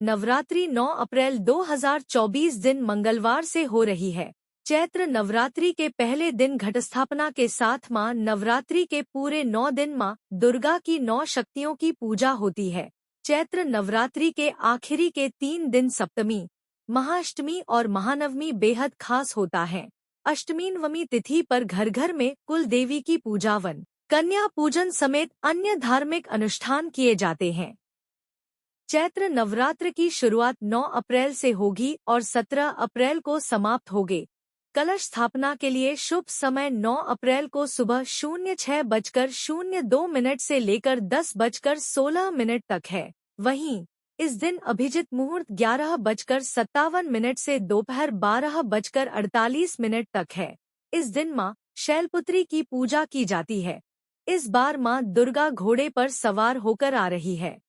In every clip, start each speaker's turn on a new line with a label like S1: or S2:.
S1: नवरात्रि 9 अप्रैल 2024 दिन मंगलवार से हो रही है। चैत्र नवरात्रि के पहले दिन घटस्थापना के साथ मां नवरात्रि के पूरे 9 दिन मां दुर्गा की 9 शक्तियों की पूजा होती है। चैत्र नवरात्रि के आखिरी के 3 दिन सप्तमी, महाअष्टमी और महानवमी बेहद खास होता है। अष्टमी नवमी तिथि पर घर घर में कुल देवी की पूजावन, कन्या पूजन समेत अन्य धार्मिक अनुष्ठान किए जाते हैं। चैत्र नवरात्र की शुरुआत 9 अप्रैल से होगी और 17 अप्रैल को समाप्त होगी। कलश स्थापना के लिए शुभ समय 9 अप्रैल को सुबह 06:02 से लेकर 10:16 तक है। वहीं इस दिन अभिजित मुहूर्त 11:57 से दोपहर 12:48 तक है। इस दिन मां शैलपुत्री की पूजा की जाती है। इस बार मां दुर्गा घोड़े पर सवार होकर आ रही है।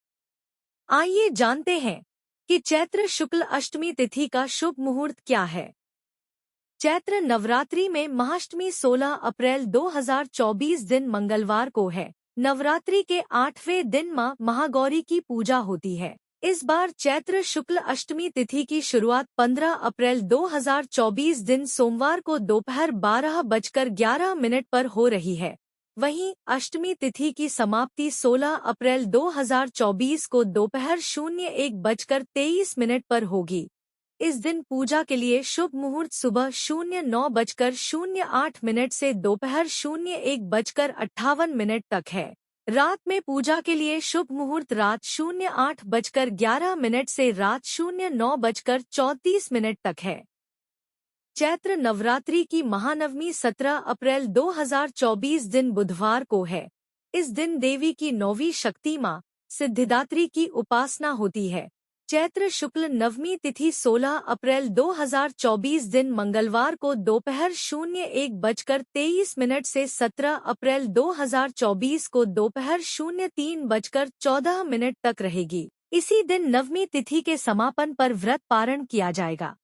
S1: आइए जानते हैं कि चैत्र शुक्ल अष्टमी तिथि का शुभ मुहूर्त क्या है। चैत्र नवरात्रि में महाअष्टमी 16 अप्रैल 2024 दिन मंगलवार को है। नवरात्रि के 8वें दिन मां महागौरी की पूजा होती है। इस बार चैत्र शुक्ल अष्टमी तिथि की शुरुआत 15 अप्रैल 2024 दिन सोमवार को दोपहर 12:11 पर हो रही है। वहीं अष्टमी तिथि की समाप्ति 16 अप्रैल 2024 को दोपहर 01:23 पर होगी। इस दिन पूजा के लिए शुभ मुहूर्त सुबह 09:08 से दोपहर 01:58 तक है। रात में पूजा के लिए शुभ मुहूर्त रात 08:11 से रात 09:34 तक है। चैत्र नवरात्रि की महानवमी 17 अप्रैल 2024 दिन बुधवार को है। इस दिन देवी की 9वीं शक्ति मां सिद्धिदात्री की उपासना होती है। चैत्र शुक्ल नवमी तिथि 16 अप्रैल 2024 दिन मंगलवार को दोपहर 01:23 से 17 अप्रैल 2024 को दोपहर 03:14 तक रहेगी। इसी दिन नवमी तिथि के समापन पर व्रत पारण किया जाएगा।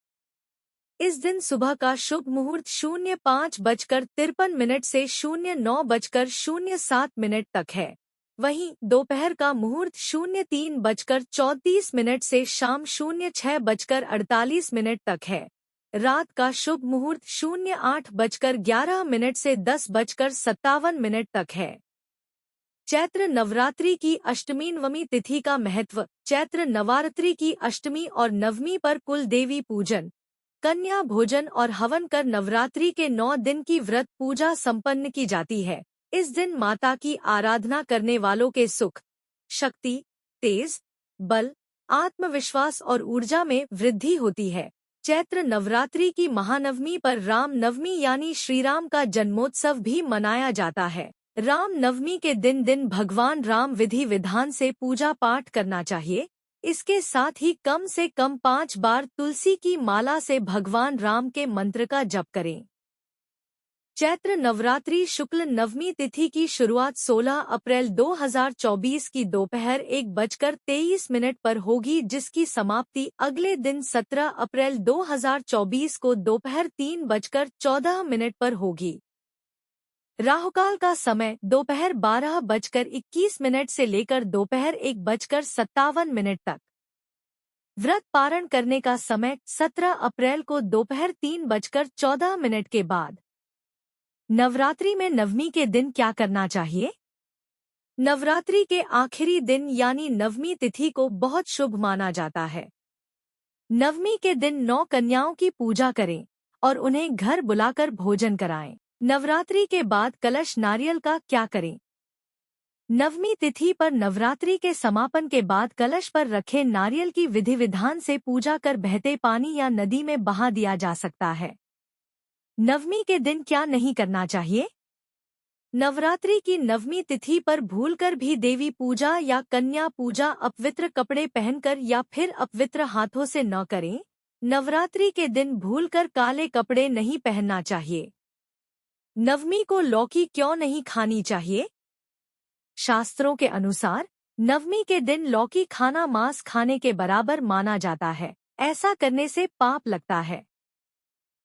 S1: इस दिन सुबह का शुभ मुहूर्त 05:53 से 09:07 तक है। वहीं दोपहर का मुहूर्त 03:34 से शाम 06:48 तक है। रात का शुभ मुहूर्त 08:11 से 10:57 तक है। चैत्र नवरात्रि की अष्टमी नवमी तिथि का महत्व। चैत्र नवरात्रि की अष्टमी और नवमी पर कुल देवी पूजन, कन्या भोजन और हवन कर नवरात्रि के 9 दिन की व्रत पूजा संपन्न की जाती है। इस दिन माता की आराधना करने वालों के सुख, शक्ति, तेज, बल, आत्मविश्वास और ऊर्जा में वृद्धि होती है। चैत्र नवरात्रि की महानवमी पर राम नवमी यानी श्रीराम का जन्मोत्सव भी मनाया जाता है। राम नवमी के दिन भगवान राम विधि विधान से पूजा पाठ करना चाहिए। इसके साथ ही कम से कम 5 बार तुलसी की माला से भगवान राम के मंत्र का जप करें। चैत्र नवरात्रि शुक्ल नवमी तिथि की शुरुआत 16 अप्रैल 2024 की दोपहर 1:23 पर होगी, जिसकी समाप्ति अगले दिन 17 अप्रैल 2024 को दोपहर 3:14 पर होगी। राहुकाल का समय दोपहर 12:21 से लेकर दोपहर 1:57 तक। व्रत पारण करने का समय 17 अप्रैल को दोपहर 3:14 के बाद। नवरात्रि में नवमी के दिन क्या करना चाहिए? नवरात्रि के आखिरी दिन यानी नवमी तिथि को बहुत शुभ माना जाता है। नवमी के दिन 9 कन्याओं की पूजा करें और उन्हें घर बुलाकर भोजन कराएं। नवरात्रि के बाद कलश नारियल का क्या करें? नवमी तिथि पर नवरात्रि के समापन के बाद कलश पर रखे नारियल की विधि विधान से पूजा कर बहते पानी या नदी में बहा दिया जा सकता है। नवमी के दिन क्या नहीं करना चाहिए? नवरात्रि की नवमी तिथि पर भूलकर भी देवी पूजा या कन्या पूजा अपवित्र कपड़े पहनकर या फिर अपवित्र हाथों से न करें। नवरात्रि के दिन भूलकर काले कपड़े नहीं पहनना चाहिए। नवमी को लौकी क्यों नहीं खानी चाहिए? शास्त्रों के अनुसार नवमी के दिन लौकी खाना मांस खाने के बराबर माना जाता है। ऐसा करने से पाप लगता है।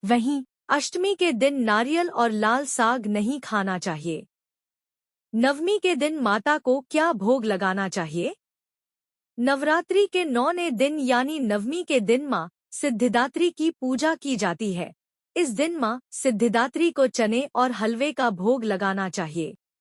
S1: वहीं अष्टमी के दिन नारियल और लाल साग नहीं खाना चाहिए। नवमी के दिन माता को क्या भोग लगाना चाहिए? नवरात्रि के 9वें दिन यानी नवमी के दिन माँ सिद्धिदात्री की पूजा की जाती है। इस दिन माँ सिद्धिदात्री को चने और हलवे का भोग लगाना चाहिए।